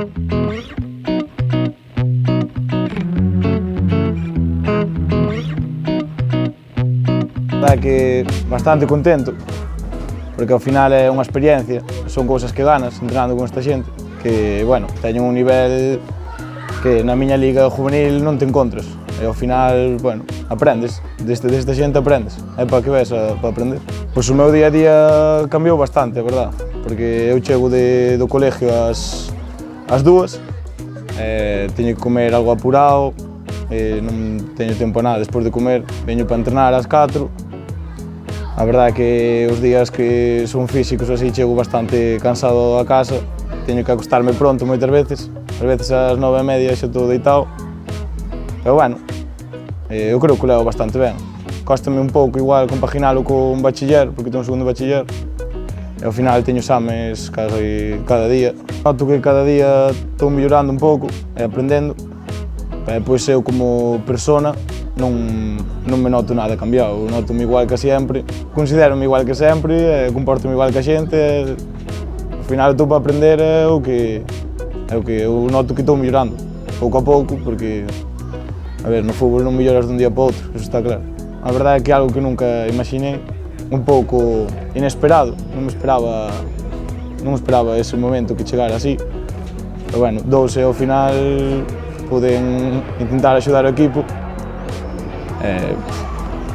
É que bastante contento, porque ao final é unha experiencia, son cousas que ganas entrenando con esta xente, que, bueno, teñen un nivel que na miña liga juvenil non te encontras, e ao final, bueno, aprendes, desta xente aprendes, é para que ves para aprender. Pois o meu día a día cambiou bastante, a verdad, porque eu chego do colegio ás 2, teño que comer algo apurado, non teño tempo a nada despois de comer, veño para entrenar ás 4. A verdade é que os días que son físicos así chego bastante cansado a casa, teño que acostarme pronto moitas veces, ás veces ás 9:30 xa estou deitado, pero bueno, eu creo que o levo bastante ben. Cóstame un pouco igual compaginalo con bachiller, porque tengo un segundo bachiller, e ao final teño exames cada día. Noto que cada día estou mellorando un pouco e aprendendo, e depois eu como persona non me noto nada cambiado, noto-me igual que sempre, considero-me igual que sempre, comporto-me igual que a xente, ao final estou para aprender é o que eu noto que estou mellorando, pouco a pouco, porque, a ver, no fútbol non melloras dun día para outro, eso está claro. A verdade é que é algo que nunca imaginei, un pouco inesperado, non me esperaba ese momento que chegara así, pero bueno, douse ao final, poden intentar axudar o equipo.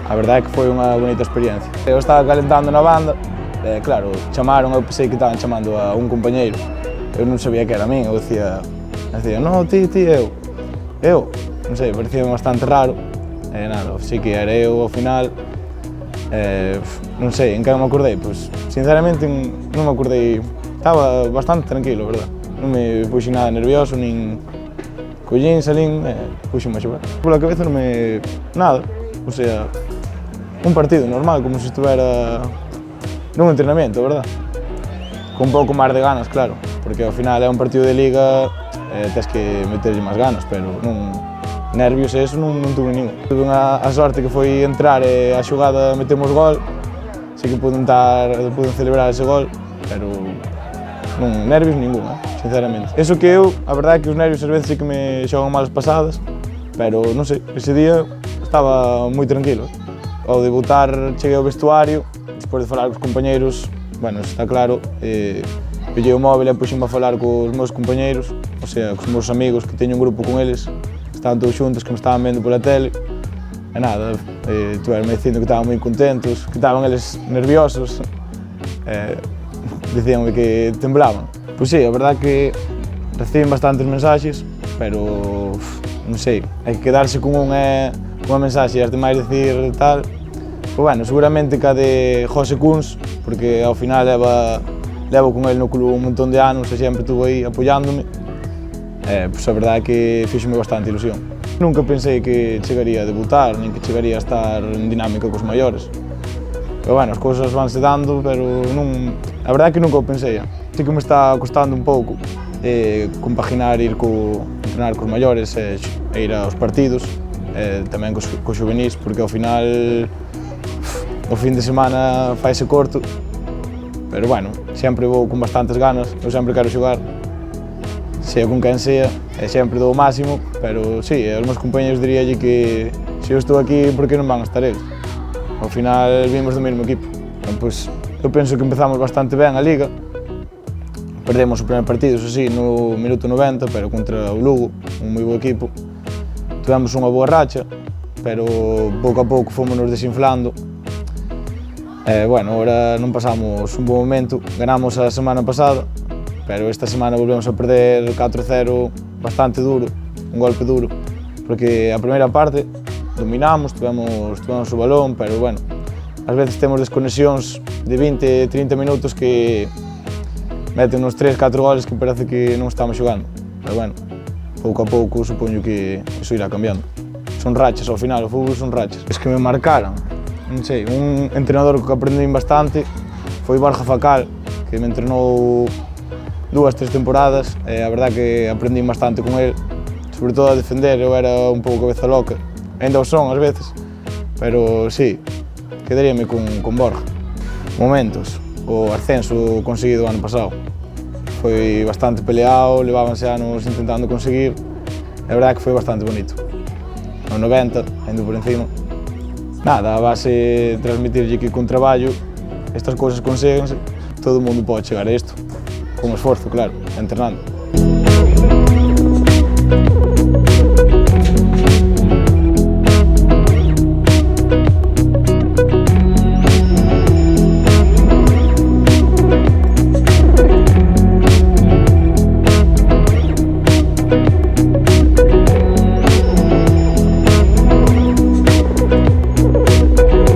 A verdade é que foi unha bonita experiencia. Eu estaba calentando na banda, claro, chamaron, eu pensei que estaban chamando a un compañeiro. Eu non sabía que era a min, eu decía, no, ti, eu, non sei, parecía bastante raro. Nada, sí que era eu ao final, non sei, en que non me acordei, pois, sinceramente non me acordei, estaba bastante tranquilo, a verdade. Non me puxen nada nervioso, nin collín, salín, puxenme a xogar. Pola cabeza non me... nada, o sea, un partido normal, como se estivera nun entrenamento, a verdade. Con un pouco máis de ganas, claro, porque ao final é un partido de liga, tens que meterlle máis ganas, pero non... nervios e eso non tuve ningún. Tuve a sorte que foi entrar e a xogada metemos gol, así que pude celebrar ese gol, pero non, nervios ningún, sinceramente. Eso que eu, a verdade é que os nervios ás veces sí que me xogan malas pasadas, pero non sei, ese día estaba moi tranquilo. Ao debutar cheguei ao vestuario, despois de falar cos compañeiros, bueno, está claro, pillei o móvil e puxenme a falar cos meus compañeiros, o sea, cos meus amigos, que teño un grupo con eles, estaban todos xuntos, que me estaban vendo pola tele, e nada, tuveronme dicindo que estaban moi contentos, que estaban eles nerviosos, dicíanme que temblaban. Pois sí, a verdade é que reciben bastantes mensaxes, pero non sei, hai que quedarse con unha mensaxe e as demais dicir tal. Pois bueno, seguramente que a de José Kunz, porque ao final levo con ele no club un montón de anos e sempre estuvo aí apoiándome. Pois a verdade é que fíxome bastante ilusión. Nunca pensei que chegaría a debutar, nin que chegaría a estar en dinámica cos maiores. Pero bueno, as cousas vanse dando, pero non... A verdade é que nunca o pensei. Sí que me está costando un pouco compaginar entrenar cos maiores e ir aos partidos, tamén cos xuvenis, porque ao final o fin de semana faise corto, pero bueno, sempre vou con bastantes ganas, eu sempre quero xogar, sea con quen sea, e sempre dou o máximo, pero sí, aos meus compañeros diríalle que se eu estou aquí, por que non van a estar eles? Ao final vimos do mesmo equipo. Pois, eu penso que empezamos bastante ben a Liga. Perdemos o primer partido, eso sí, no minuto 90, pero contra o Lugo, un moi bo equipo. Tivemos unha boa racha, pero pouco a pouco fomos desinflando. Bueno, agora non pasamos un bo momento, ganamos a semana pasada, pero esta semana volvemos a perder 4-0 bastante duro, un golpe duro, porque a primeira parte dominamos, tivemos o balón, pero bueno, ás veces temos desconexións de 20-30 minutos que meten uns 3-4 goles que parece que non estamos xogando, pero bueno, pouco a pouco supoño que iso irá cambiando. Son rachas ao final, o fútbol son rachas. Es que me marcaron, non sei, un entrenador que aprendín bastante foi Borja Facal, que me entrenou 2-3 temporadas, e a verdade que aprendín bastante con ele, sobre todo a defender, eu era un pouco cabeza loca, ainda o son ás veces, pero sí, quedaríame con Borja. Momentos, o ascenso conseguido o ano pasado. foi bastante peleado, levábanse anos intentando conseguir, é verdade que foi bastante bonito. No 90, indo por encima. Nada, a base de transmitirlle que con traballo estas cousas conseguense, todo o mundo pode chegar a isto, con esforzo, claro, entrenando.